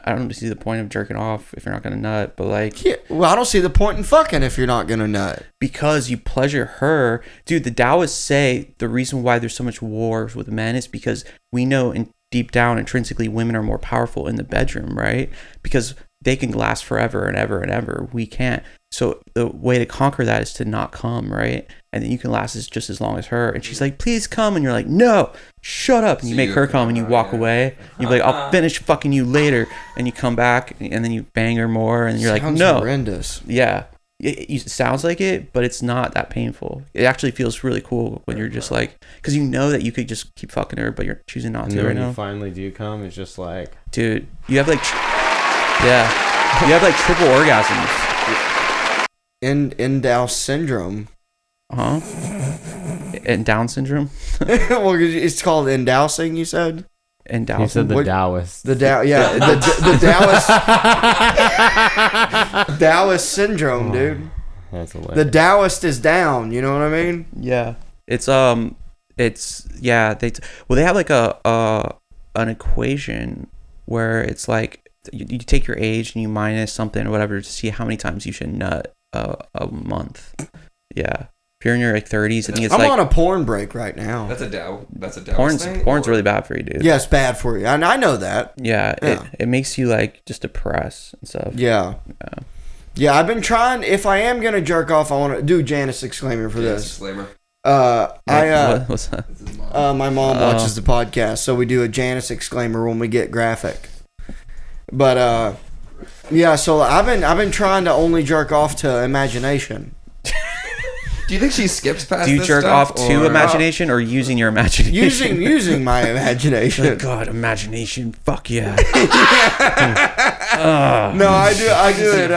I don't see the point of jerking off if you're not gonna nut, but like, Yeah, well, I don't see the point in fucking if you're not gonna nut. because you pleasure her, dude. The Taoists say the reason why there's so much wars with men is because we know in deep down intrinsically women are more powerful in the bedroom, right? Because they can last forever and ever and ever. We can't. So the way to conquer that is to not come, right? And then you can last just as long as her. And she's like, please come. And you're like, no, shut up. And you make her come and you walk away. You're like, I'll finish fucking you later. And you come back and then you bang her more. And you're like, Sounds no. horrendous. Yeah. It sounds like it, but it's not that painful. It actually feels really cool when you're just like, because you know that you could just keep fucking her, but you're choosing not And to then right when now. you finally do come, it's just like, Dude, you have like, yeah, you have like triple orgasms. In Down syndrome. Huh? And Down syndrome? Well, it's called endowsing, you said? And Down you said the What- Taoist. The Taoist Taoist syndrome, dude. That's hilarious. The Taoist is down, you know what I mean? Yeah. It's well they have like an equation where it's like you take your age and you minus something or whatever to see how many times you should nut a month. Yeah. If you're in your like 30s, I think it's I'm like on a porn break right now. That's a Dow porn's thing? porn's or- really bad for you, dude. Yeah, it's bad for you. And I know that. Yeah, Yeah. It makes you like just depressed and stuff. Yeah. Yeah, I've been trying. If I am gonna jerk off, I want to do Janice exclaimer for Yeah, this. disclaimer. What's that? This is mine. My mom watches the podcast, so we do a Janice exclaimer when we get graphic. But yeah, so I've been trying to only jerk off to imagination. Do you think she skips past Do you this jerk stuff, off to or- imagination or using your imagination? Using my imagination. God, imagination. Fuck yeah. No, I do it.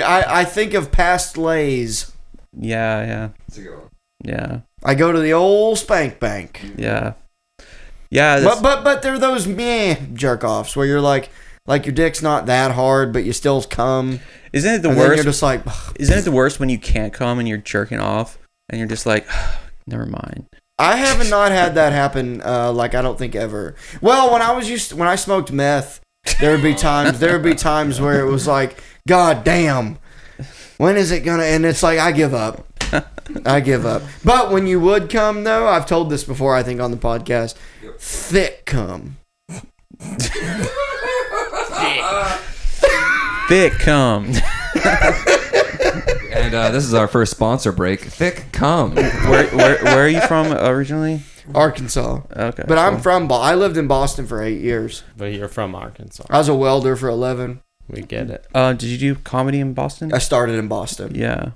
I think of past lays. Yeah. It's a good one. Yeah. I go to the old spank bank. Yeah. Yeah. that's- But they're those meh jerk offs where you're like your dick's not that hard, but you still come. Isn't it the And then worst? you're just like, Isn't it the worst when you can't come and you're jerking off and you're just like, never mind. I have not had that happen. Like I don't think ever. Well, when I smoked meth, there would be times where it was like, God damn, when is it gonna? And it's like I give up. But when you would come though, I've told this before. I think on the podcast, thick cum. Thick cum. And this is our first sponsor break. Thick cum. Where are you from originally? Arkansas. Okay. But I'm cool. from. I lived in Boston for 8 years. But you're from Arkansas. I was a welder for 11. We get it. Did you do comedy in Boston? I started in Boston. Yeah.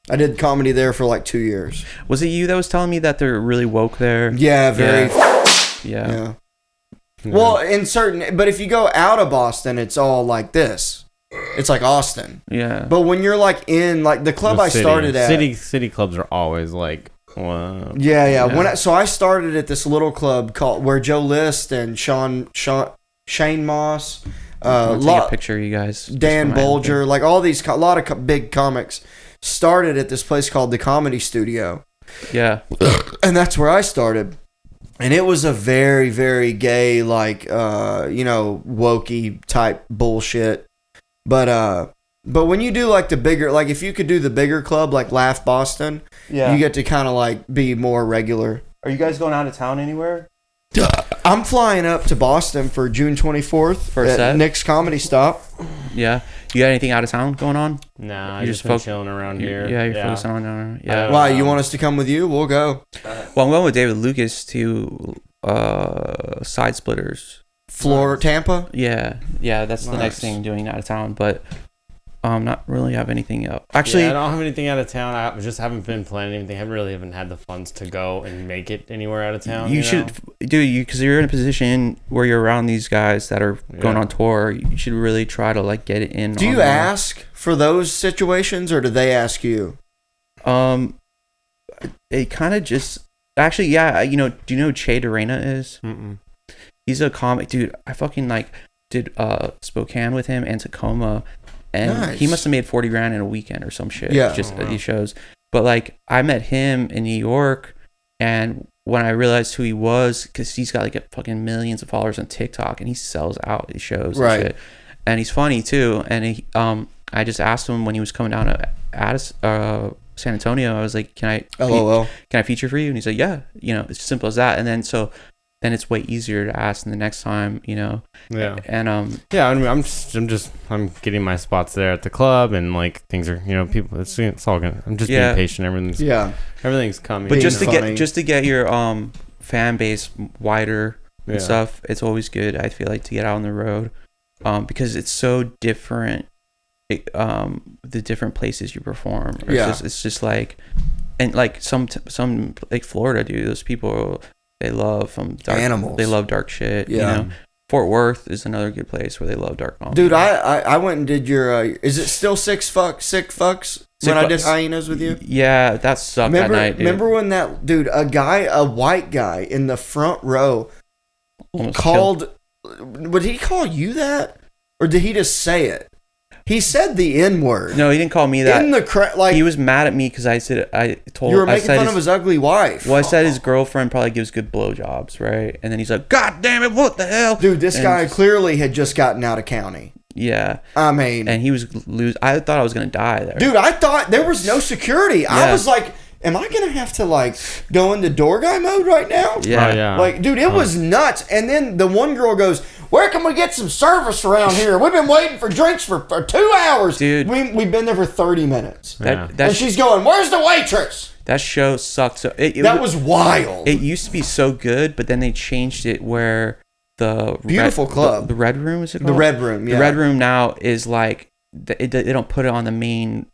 I did comedy there for like 2 years. Was it you that was telling me that they're really woke there? Yeah, very. Yeah. Yeah. Well, but if you go out of Boston, it's all like this. It's like Austin. Yeah. But when you're like in like the club I started at, City clubs are always like, wow. yeah. Yeah. So I started at this little club called where Joe List and Shane Moss, I'll take a picture of you guys. just Dan for my- Bolger, like all these a lot of big comics started at this place called the Comedy Studio. Yeah. And that's where I started. And it was a very, very gay, like, wokey type bullshit. But when you do like the bigger, like if you could do the bigger club, like Laugh Boston, Yeah. you get to kind of like be more regular. Are you guys going out of town anywhere? I'm flying up to Boston for June 24th For a at set? Nick's Comedy Stop. Yeah. You got anything out of town going on? Nah, I You're just just been foc- chilling around You're- here. Yeah, you're focusing on yeah. Why, you want us to come with you? We'll go. Well, I'm going with David Lucas to Side Splitters. Tampa? Yeah, that's the next Nice. thing doing out of town, but not really have anything else. Actually, I don't have anything out of town. I just haven't been planning anything. I haven't had the funds to go and make it anywhere out of town. you should do because you're in a position where you're around these guys that are going Yeah. on tour. You should really try to like get it in. Do on you the- ask for those situations or do they ask you? It kind of just actually, yeah. Do you know who Che Dorena is? Mm-mm. He's a comic, dude. I fucking like did Spokane with him and Tacoma, and Nice. he must have made 40 grand in a weekend or some shit. Yeah. just at these shows. But like, I met him in New York, and when I realized who he was, because he's got like fucking millions of followers on TikTok, and he sells out these shows and shit. And he's funny too. And he, I just asked him when he was coming down to San Antonio. I was like, "Can I feature for you?" And he's like, "Yeah." You know, it's as simple as that. And then it's way easier to ask than the next time, you know. Yeah. And yeah, I mean, I'm getting my spots there at the club, and like things are, you know, people. It's all good. I'm just being patient. Everything's coming. But just to get your fan base wider and stuff, it's always good. I feel like to get out on the road, because it's so different. The different places you perform. It's just like, and like some like Florida, dude. Those people, they love animals. They love dark shit. Yeah. You know? Fort Worth is another good place where they love dark comedy. Dude, I went and did your. Is it still Sick Fux? I did hyenas with you. Yeah, that sucked that night. Dude. Remember when that dude, a white guy in the front row, called? Would he call you that, or did he just say it? He said the N-word. No, he didn't call me that. In the he was mad at me because I told you were making fun of his ugly wife. Well, I said his girlfriend probably gives good blowjobs, right? And then he's like, "God damn it, what the hell?" Dude, this guy clearly had just gotten out of county. Yeah, I mean, and he was I thought I was gonna die there. Dude, I thought there was no security. Yeah. I was like, am I gonna have to like go into door guy mode right now? Yeah, Like, dude, it was nuts. And then the one girl goes, "Where can we get some service around here? We've been waiting for drinks for 2 hours." Dude. We've been there for 30 minutes. And she's going, "Where's the waitress?" That show sucked. So that was wild. It used to be so good, but then they changed it where the beautiful club, the Red Room, is it called? The Red Room, yeah. The Red Room now is like, they don't put it on the main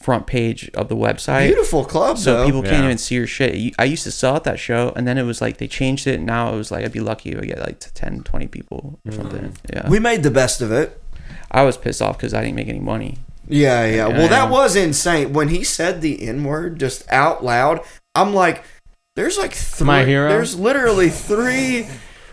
front page of the website. Beautiful club, so people can't even see your shit. I used to sell at that show, and then it was like they changed it, and now it was like I'd be lucky if I get like 10 20 people or something. Yeah, we made the best of it. I was pissed off because I didn't make any money. Yeah. Well, that was insane when he said the N-word just out loud. I'm like, there's like three. My hero? There's literally 3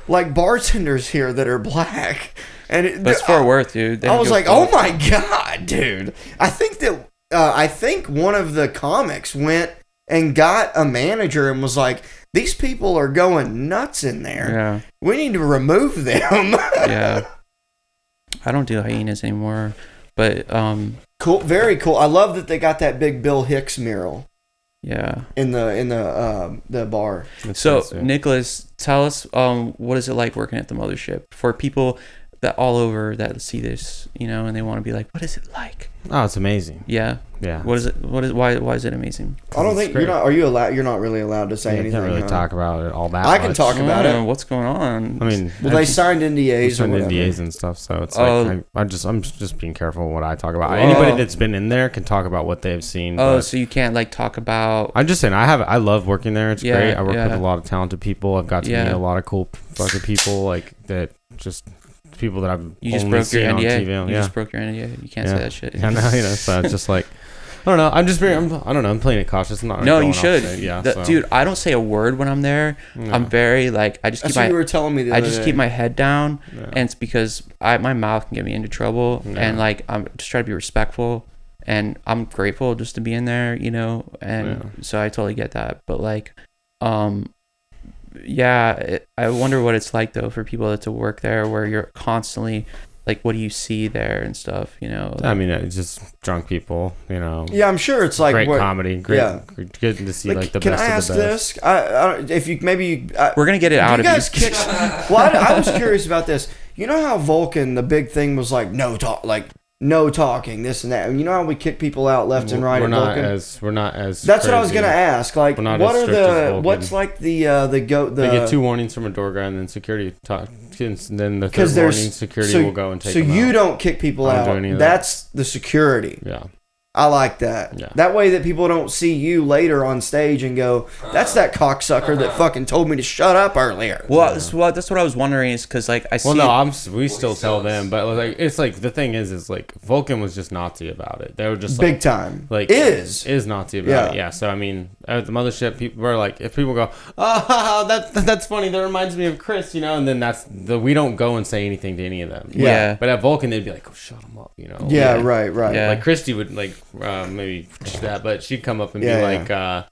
like bartenders here that are black, and that's Fort Worth, dude. I was like, oh my god, dude. I think one of the comics went and got a manager and was like, "These people are going nuts in there. Yeah, we need to remove them." Yeah, I don't do hyenas anymore, but cool, very cool. I love that they got that big Bill Hicks mural. Yeah, in the bar. So Nicholas, tell us what is it like working at the mothership for people that all over that see this, you know, and they want to be like, what is it like? Oh, it's amazing. Yeah. What is it? Why is it amazing? I don't think you're not. Are you allowed? You're not really allowed to say anything. You can't really talk about it all that. I can talk about it. What's going on? I mean, they signed NDAs. NDAs and stuff, so it's like I'm just being careful what I talk about. Anybody that's been in there can talk about what they've seen. So you can't like talk about. I'm just saying I love working there. It's great. I work with a lot of talented people. I've got to meet a lot of cool fucking people like that. Just people that I've you just only broke your seen NDA. on TV. You just broke your NDA. You can't say that shit. I know, so it's just like I don't know. I don't know. I'm playing it cautious. I'm not. No, you should. So. Dude, I don't say a word when I'm there. No. I'm very like I just keep you were telling me the other day. Keep my head down, and it's because my mouth can get me into trouble, and like I'm just trying to be respectful, and I'm grateful just to be in there, you know, and so I totally get that. But like, I wonder what it's like though for people that to work there where you're constantly. Like, what do you see there and stuff, you know? Like, I mean, it's just drunk people, you know. Yeah, I'm sure it's like... Great comedy. Good to see, like the best of the best. Can I ask this? If you maybe... We're going to get it out of you. Well, I was curious about this. You know how Vulcan, the big thing was like, no talking, this and that. And you know how we kick people out left and right at Vulcan? We're not as That's what I was going to ask. Like, what's like the They get 2 warnings from a door guy and then security talk. And then the third warning, security will go and take them out. So you don't kick people out. That's the security. Yeah. I like that. Yeah. That way that people don't see you later on stage and go, that's that cocksucker that fucking told me to shut up earlier. Well, that's what I was wondering is because like I see. Well, no, we still tell them, but like it's like the thing is like Vulcan was just Nazi about it. They were just big time. Like is Nazi about it. Yeah. So I mean, at the mothership, people were like, if people go, oh, that's funny. That reminds me of Chris, you know, and then we don't go and say anything to any of them. Yeah. But at Vulcan, they'd be like, oh, shut them up, you know. Yeah. Right. Yeah. Like Christy would like maybe that, but she'd come up and be like,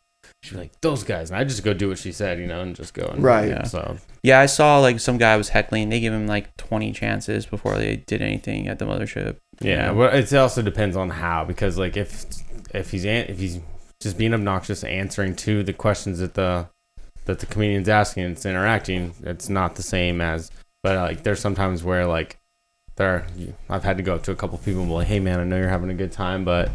she'd be like, those guys. And I just go do what she said, and just go. And, Right. Yeah. So Yeah, I saw like some guy was heckling. They give him like 20 chances before they did anything at the mothership. yeah, well, it also depends on how, because like if he's just being obnoxious, answering to the questions that the comedian's asking, it's interacting. It's not the same as. But like there's sometimes where like I've had to go up to a couple people and be like, hey man, I know you're having a good time, but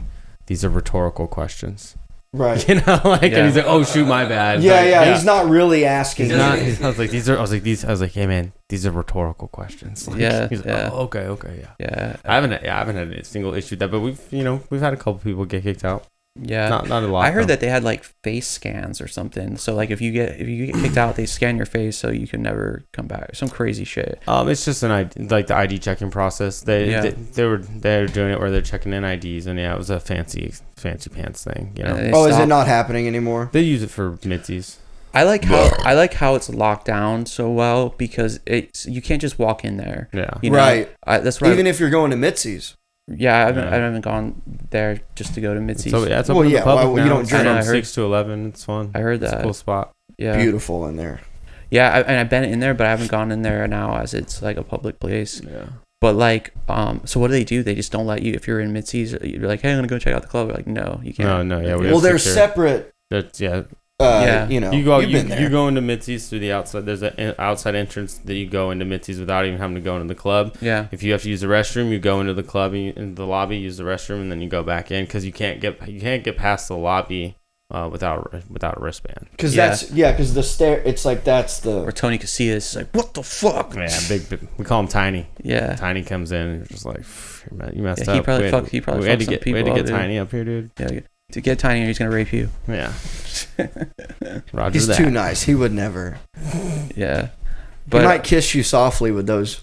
these are rhetorical questions. Right. And he's like, oh shoot, my bad. Yeah. He's not really asking. I was like, hey man, these are rhetorical questions. Like, he's like, oh, okay, yeah. Yeah. I haven't had a single issue with that, but we've had a couple people get kicked out. Yeah. Not a lot. I heard that they had like face scans or something. So like if you get kicked out, they scan your face so you can never come back. Some crazy shit. It's just like the ID checking process. They were doing it where they're checking in IDs, and it was a fancy pants thing. Is it not happening anymore? They use it for Mitzies. I like how it's locked down so well because you can't just walk in there. Yeah. Right. That's what Even if you're going to Mitzi's. Yeah, I haven't gone there just to go to Mitzi's. So it's open to the public now. You don't It's drink. from 6 to 11. It's fun. I heard It's that. a cool spot. Yeah, Beautiful in there. Yeah, and I've been in there, but I haven't gone in there now as it's like a public place. Yeah. But like, so what do? They just don't let you if you're in Mitzi's. You're like, hey, I'm gonna go check out the club. They're like, no, you can't. No, yeah. Well, they're separate. That's Yeah. You know, you go you've been there. you go into Mitzi's through the outside. There's an outside entrance that you go into Mitzi's without even having to go into the club. Yeah. If you have to use the restroom, you go into the club, in the lobby, use the restroom, and then you go back in because you can't get past the lobby without a wristband. Because because the stair. It's like that's the. Or Tony Casillas is like, what the fuck? Yeah, big. We call him Tiny. Yeah. Tiny comes in and you're just like, you messed He up. probably we fucked had to some get people up, Tiny up here, dude. Yeah. To get Tiny, he's gonna rape you. Yeah. Roger He's that. too nice. He would never. Yeah. But he might kiss you softly with those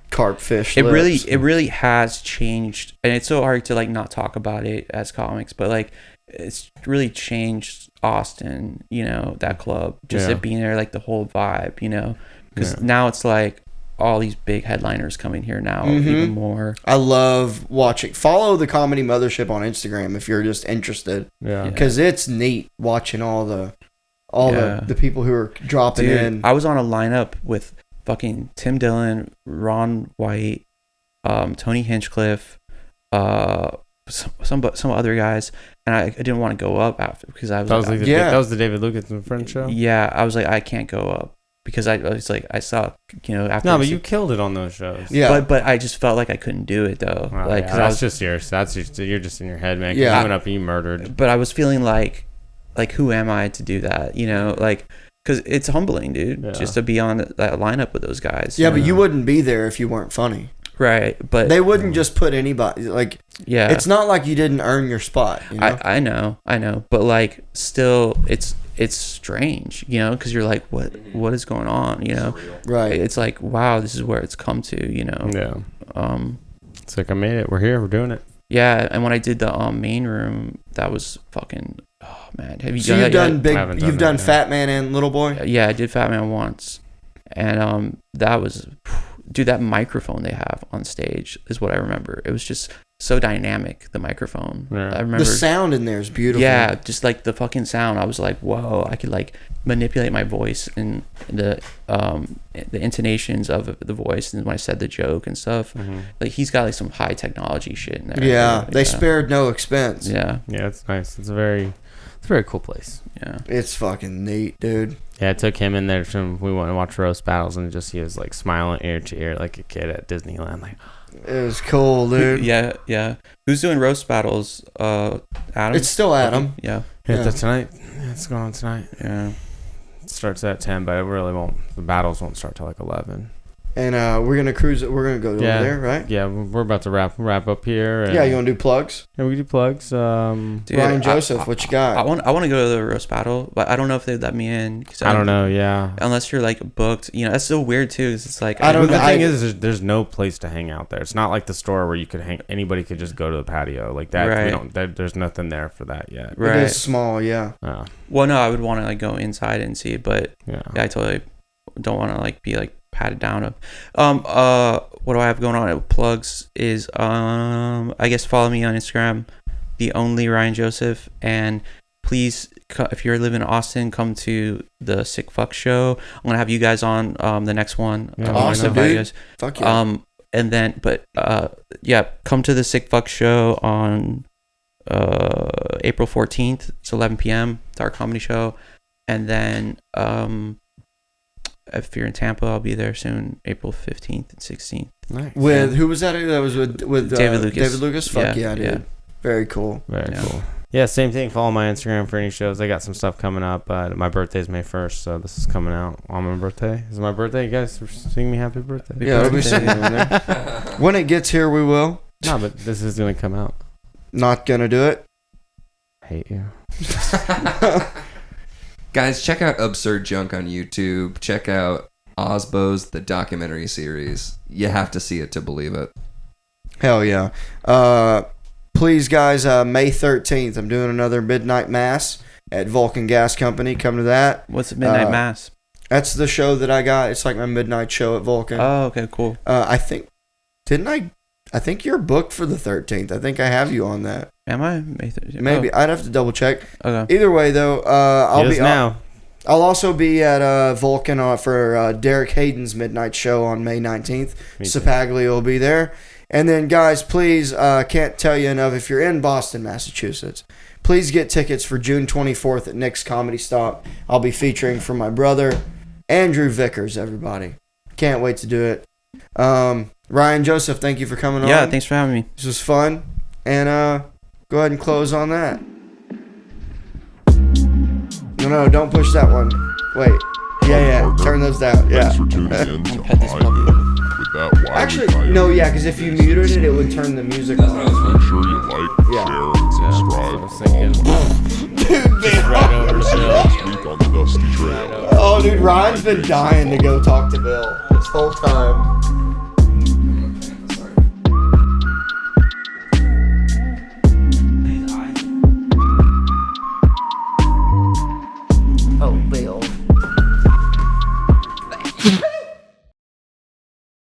carp fish lips. It really has changed, and it's so hard to like not talk about it as comics, but like it's really changed Austin, that club, just it being there, like the whole vibe, because now it's like all these big headliners coming here now, even more. I love watching. Follow the Comedy Mothership on Instagram if you're just interested. Yeah. Because it's neat watching all the people who are dropping in. I was on a lineup with fucking Tim Dillon, Ron White, Tony Hinchcliffe, some other guys, and I didn't want to go up after because I was that was the David Lucas and Friends show. Yeah, I was like, I can't go up because I was like, I saw after. No, but you killed it on those shows. Yeah, but I just felt like I couldn't do it though. You're just in your head, man. Yeah, you went up and you murdered. But I was feeling like who am I to do that? Because it's humbling, dude, just to be on that lineup with those guys. Yeah, but you wouldn't be there if you weren't funny. Right, but they wouldn't just put anybody yeah. It's not like you didn't earn your spot. I know, but like still, it's strange, because you're like, what is going on, Right. It's like, wow, this is where it's come to, Yeah. It's like I made it. We're here. We're doing it. Yeah, and when I did the main room, that was fucking. Oh man, have you so done you've that done yet? you've done Fat Man and Little Boy? Yeah, I did Fat Man once, and that was. Dude, that microphone they have on stage is what I remember. It was just so dynamic, the microphone. Yeah. I remember the sound in there is beautiful. Yeah, just like the fucking sound. I was like, whoa, I could like manipulate my voice and the intonations of the voice and when I said the joke and stuff. Mm-hmm. Like he's got like some high technology shit in there. Yeah, they spared no expense. Yeah. Yeah, it's nice. It's a very cool place. Yeah. It's fucking neat, dude. Yeah, I took him in there. We went and watched roast battles, and he was like smiling ear to ear like a kid at Disneyland. Like, it was cool, dude. Yeah. Who's doing roast battles? Adam. It's still Adam. Yeah. That's tonight. It's going on tonight. Yeah. It starts at 10, but it really won't. The battles won't start till like 11. And we're gonna cruise. We're gonna go over there, right? Yeah, we're about to wrap up here. And yeah, you wanna do plugs? Yeah, we do plugs. Dude, Ryan Joseph, what you got? I want to go to the roast battle, but I don't know if they'd let me in. Cause I don't know. Yeah, unless you're like booked. That's so weird too. Cause it's like The thing is, there's no place to hang out there. It's not like the store where you could hang. Anybody could just go to the patio like that. Right. There's nothing there for that yet. Right. It is small. Yeah. Well, no, I would want to like go inside and see it, but yeah I totally don't want to like be like patted down. What do I have going on? Plugs is I guess follow me on Instagram, the only Ryan Joseph, and please, if you're living in Austin, come to the Sick Fux show. I'm gonna have you guys on the next one. Yeah, awesome, invite you dude. guys. Fuck yeah. And then, come to the Sick Fux show on April 14th. It's 11 p.m. It's our comedy show. And then if you're in Tampa, I'll be there soon, April 15th and 16th. Nice. With who was that? That was with David Lucas. David Lucas. Fuck yeah, dude. Yeah. Very cool. Very Yeah. cool. Yeah, same thing. Follow my Instagram for any shows. I got some stuff coming up. My birthday's May 1st, so this is coming out on my birthday. Is it my birthday? You guys sing me happy birthday. Yeah, it'll be Birthday. When it gets here, we will. No, but this is going to come out. Not gonna do it. Hate you. Guys, check out Absurd Junk on YouTube. Check out Osbo's The Documentary Series. You have to see it to believe it. Hell yeah. Please, guys, May 13th, I'm doing another Midnight Mass at Vulcan Gas Company. Come to that. What's Midnight Mass? That's the show that I got. It's like my midnight show at Vulcan. Oh, okay, cool. I think you're booked for the 13th. I think I have you on that. Am I? Maybe. I'd have to double check. Okay. Either way, though, I'll be now. I'll also be at Vulcan for Derek Hayden's midnight show on May 19th. Ceppaglia will be there. And then, guys, please, can't tell you enough, if you're in Boston, Massachusetts, please get tickets for June 24th at Nick's Comedy Stop. I'll be featuring for my brother, Andrew Vickers, everybody. Can't wait to do it. Ryan Joseph, thank you for coming on. Yeah, thanks for having me. This was fun. And go ahead and close on that. No, don't push that one. Wait. Yeah. Turn those down. Yeah. Thanks for tuning in to Pet this High puppy. Noon with that wily Actually, coyote. no, yeah, because if you muted it, it would turn the music on. Make sure you like, Yeah. share, and subscribe. I was thinking. Right over next week on the Dusty Trail. Oh, dude, Ryan's been dying to go talk to Bill this whole time.